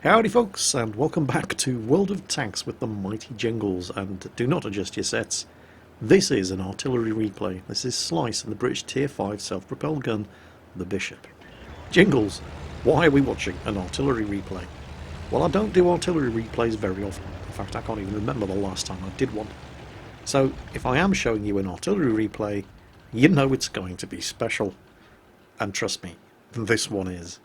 Howdy folks, and welcome back to World of Tanks with the mighty Jingles, and do not adjust your sets. This is an artillery replay. This is Slice and the British Tier 5 self-propelled gun, the Bishop. Jingles, why are we watching an artillery replay? Well, I don't do artillery replays very often. In fact, I can't even remember the last time I did one. So, if I am showing you an artillery replay, you know it's going to be special. And trust me, this one is.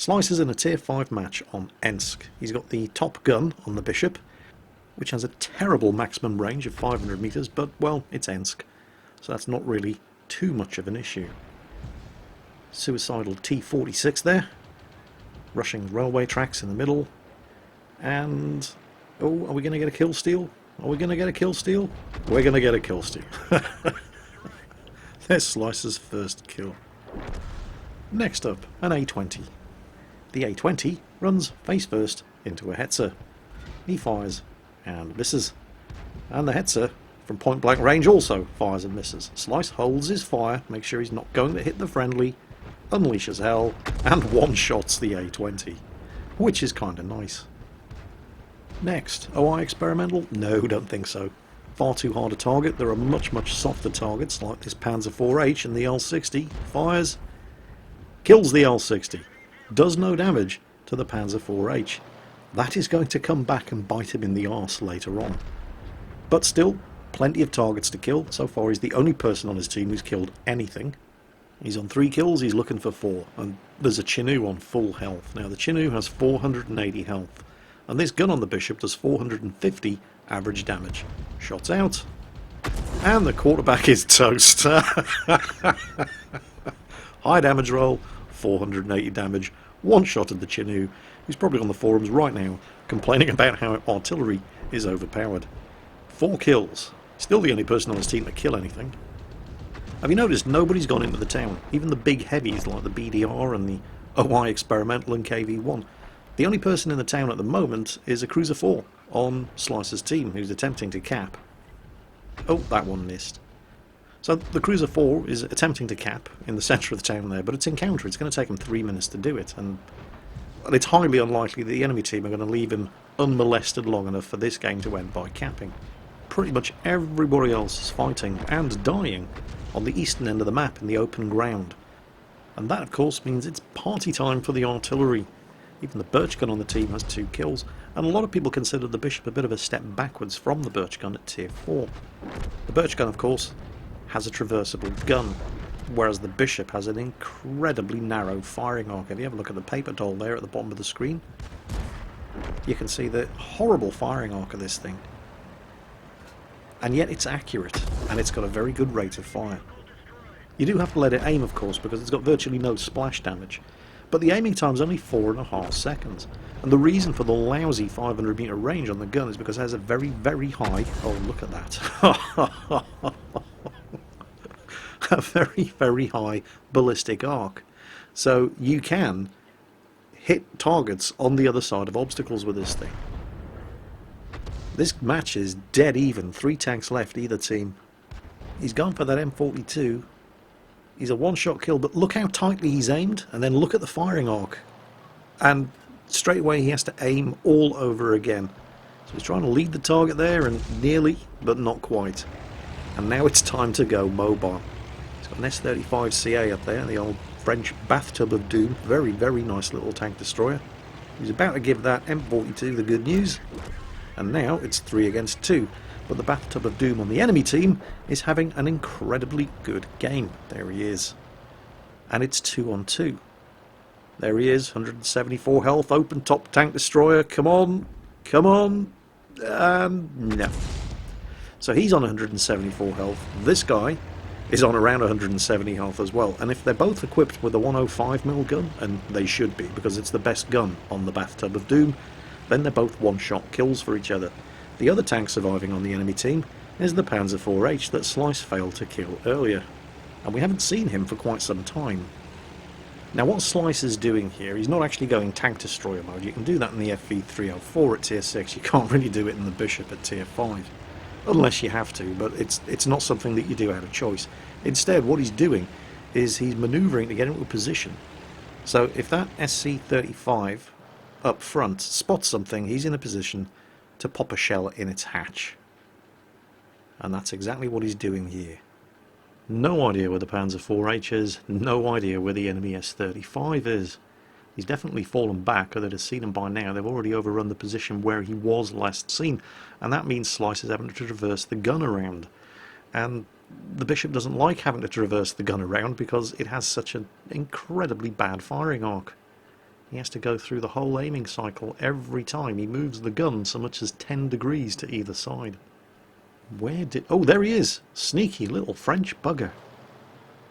Slice is in a Tier 5 match on Ensk. He's got the top gun on the Bishop, which has a terrible maximum range of 500 meters, but, well, it's Ensk, so that's not really too much of an issue. Suicidal T-46 there, rushing railway tracks in the middle, and... oh, are we going to get a kill steal? Are we going to get a kill steal? We're going to get a kill steal. There's Slice's first kill. Next up, an A-20. The A-20 runs face first into a Hetzer. He fires and misses. And the Hetzer, from point blank range, also fires and misses. Slice holds his fire, makes sure he's not going to hit the friendly, unleashes hell, and one-shots the A-20, which is kind of nice. Next, OI experimental? No, don't think so. Far too hard a target. There are much softer targets like this Panzer IV-H and the L-60. Fires, kills the L-60. Does no damage to the Panzer IV-H. That is going to come back and bite him in the arse later on. But still, plenty of targets to kill. So far he's the only person on his team who's killed anything. He's on 3 kills, he's looking for 4. And there's a Chinook on full health. Now the Chinook has 480 health. And this gun on the Bishop does 450 average damage. Shots out. And the quarterback is toast. High damage roll. 480 damage, one shot at the Chinook, who's probably on the forums right now complaining about how artillery is overpowered. 4 kills, still the only person on his team to kill anything. Have you noticed nobody's gone into the town? Even the big heavies like the BDR and the OI Experimental and KV-1. The only person in the town at the moment is a Cruiser 4 on Slice's team who's attempting to cap. Oh, that one missed. So the Cruiser 4 is attempting to cap in the centre of the town there, but it's in counter. It's going to take him 3 minutes to do it, and well, it's highly unlikely that the enemy team are going to leave him unmolested long enough for this game to end by capping. Pretty much everybody else is fighting and dying on the eastern end of the map in the open ground. And that, of course, means it's party time for the artillery. Even the Birch gun on the team has 2 kills, and a lot of people consider the Bishop a bit of a step backwards from the Birch gun at Tier 4. The Birch gun, of course, has a traversable gun, whereas the Bishop has an incredibly narrow firing arc. If you have a look at the paper doll there at the bottom of the screen, you can see the horrible firing arc of this thing. And yet it's accurate, and it's got a very good rate of fire. You do have to let it aim, of course, because it's got virtually no splash damage, but the aiming time's only 4.5 seconds. And the reason for the lousy 500 meter range on the gun is because it has a very high... oh, look at that. A very high ballistic arc. So you can hit targets on the other side of obstacles with this thing. This match is dead even. 3 tanks left, either team. He's gone for that M42. He's a one-shot kill, but look how tightly he's aimed, and then look at the firing arc. And straight away he has to aim all over again. So he's trying to lead the target there, and nearly, but not quite. And now it's time to go mobile. He's got an S-35CA up there, the old French bathtub of doom. Very nice little tank destroyer. He's about to give that M42 the good news. And now it's 3 against 2. But the bathtub of doom on the enemy team is having an incredibly good game. There he is. And it's 2 on 2. There he is, 174 health, open top tank destroyer. Come on. No. So he's on 174 health. This guy is on around 170 health as well. And if they're both equipped with a 105mm gun, and they should be because it's the best gun on the bathtub of doom, then they're both one-shot kills for each other. The other tank surviving on the enemy team is the Panzer IV-H that Slice failed to kill earlier, and we haven't seen him for quite some time. Now what Slice is doing here, he's not actually going tank destroyer mode. You can do that in the FV304 at Tier 6, you can't really do it in the Bishop at Tier 5. Unless you have to, but it's not something that you do out of choice. Instead, what he's doing is he's manoeuvring to get into a position. So if that SC-35 up front spots something, he's in a position to pop a shell in its hatch. And that's exactly what he's doing here. No idea where the Panzer IV-H is, no idea where the enemy S-35 is. He's definitely fallen back, or they'd have seen him by now. They've already overrun the position where he was last seen, and that means Slice is having to traverse the gun around. And the Bishop doesn't like having to traverse the gun around because it has such an incredibly bad firing arc. He has to go through the whole aiming cycle every time he moves the gun so much as 10 degrees to either side. Where did... Oh, there he is! Sneaky little French bugger.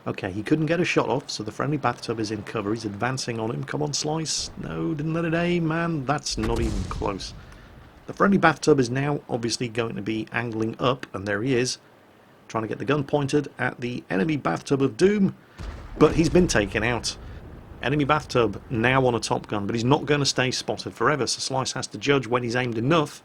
Okay, he couldn't get a shot off, so the friendly bathtub is in cover. He's advancing on him. Come on, Slice. No, didn't let it aim, man. That's not even close. The friendly bathtub is now obviously going to be angling up, and there he is, trying to get the gun pointed at the enemy bathtub of doom, but he's been taken out. Enemy bathtub now on a top gun, but he's not going to stay spotted forever, so Slice has to judge when he's aimed enough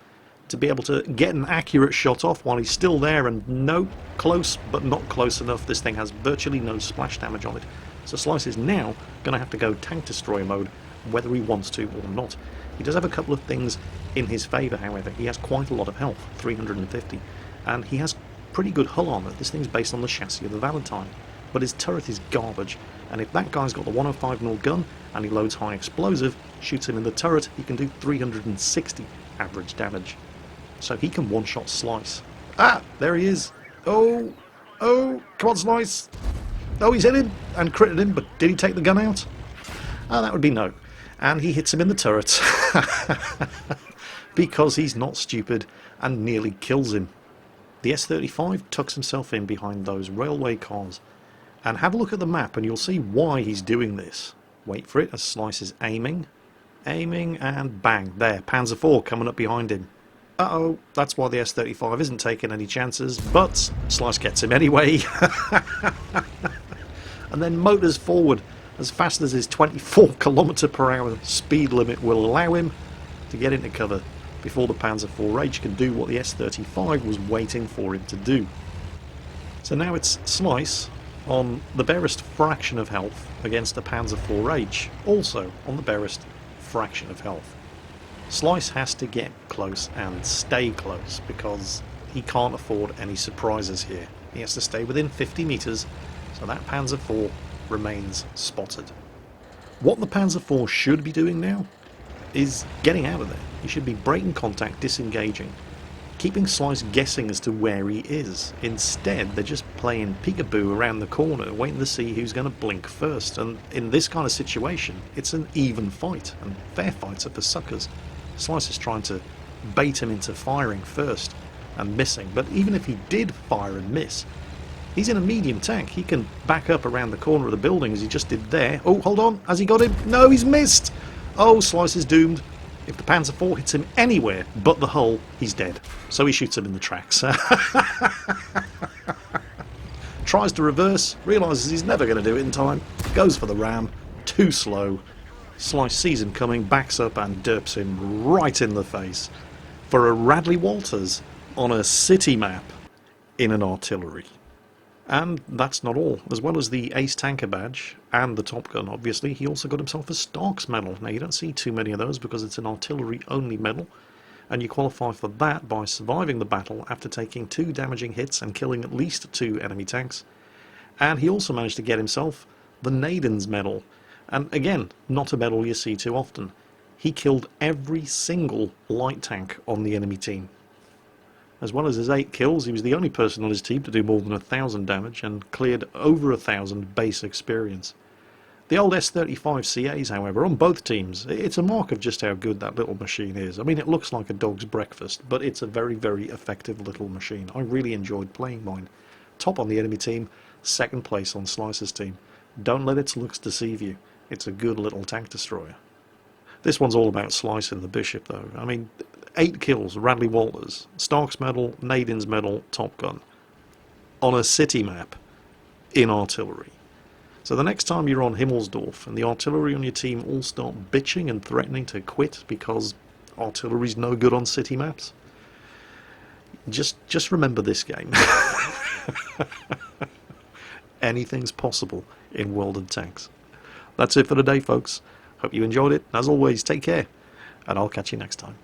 to be able to get an accurate shot off while he's still there, and no, close but not close enough. This thing has virtually no splash damage on it, so Slice is now going to have to go tank destroyer mode whether he wants to or not. He does have a couple of things in his favour, however. He has quite a lot of health, 350, and he has pretty good hull armour. This thing's based on the chassis of the Valentine, but his turret is garbage, and if that guy's got the 105mm gun and he loads high explosive, shoots him in the turret, he can do 360 average damage. So he can one-shot Slice. Ah, there he is. Oh, come on, Slice. Oh, he's hit him and critted him, but did he take the gun out? Ah, that would be no. And he hits him in the turret because he's not stupid and nearly kills him. The S-35 tucks himself in behind those railway cars. And have a look at the map and you'll see why he's doing this. Wait for it as Slice is aiming, and bang, there, Panzer IV coming up behind him. Uh-oh, that's why the S-35 isn't taking any chances, but Slice gets him anyway. And then motors forward as fast as his 24km/h speed limit will allow him to get into cover before the Panzer IV-H can do what the S-35 was waiting for him to do. So now it's Slice on the barest fraction of health against the Panzer IV-H, also on the barest fraction of health. Slice has to get close and stay close because he can't afford any surprises here. He has to stay within 50 metres, so that Panzer IV remains spotted. What the Panzer IV should be doing now is getting out of there. He should be breaking contact, disengaging, keeping Slice guessing as to where he is. Instead, they're just playing peekaboo around the corner, waiting to see who's going to blink first. And in this kind of situation, it's an even fight, and fair fights are for suckers. Slice is trying to bait him into firing first and missing, but even if he did fire and miss, he's in a medium tank. He can back up around the corner of the building as he just did there. Oh, hold on, has he got him? No, he's missed! Oh, Slice is doomed. If the Panzer IV hits him anywhere but the hull, he's dead. So he shoots him in the tracks. Tries to reverse, realises he's never going to do it in time, goes for the ram, too slow. Slice sees him coming, backs up and derps him right in the face for a Radley Walters on a city map in an artillery. And that's not all. As well as the Ace Tanker badge and the Top Gun, obviously, he also got himself a Stark's medal. Now, you don't see too many of those because it's an artillery-only medal, and you qualify for that by surviving the battle after taking 2 damaging hits and killing at least 2 enemy tanks. And he also managed to get himself the Naden's medal. And again, not a medal you see too often. He killed every single light tank on the enemy team. As well as his 8 kills, he was the only person on his team to do more than 1,000 damage and cleared over 1,000 base experience. The old S-35 CAs, however, on both teams, it's a mark of just how good that little machine is. I mean, it looks like a dog's breakfast, but it's a very, very effective little machine. I really enjoyed playing mine. Top on the enemy team, 2nd place on Slice's team. Don't let its looks deceive you. It's a good little tank destroyer. This one's all about Slice and the Bishop, though. I mean, 8 kills, Radley Walters, Stark's medal, Naden's medal, Top Gun, on a city map in artillery. So the next time you're on Himmelsdorf and the artillery on your team all start bitching and threatening to quit because artillery's no good on city maps, just remember this game. Anything's possible in World of Tanks. That's it for today, folks. Hope you enjoyed it. As always, take care, and I'll catch you next time.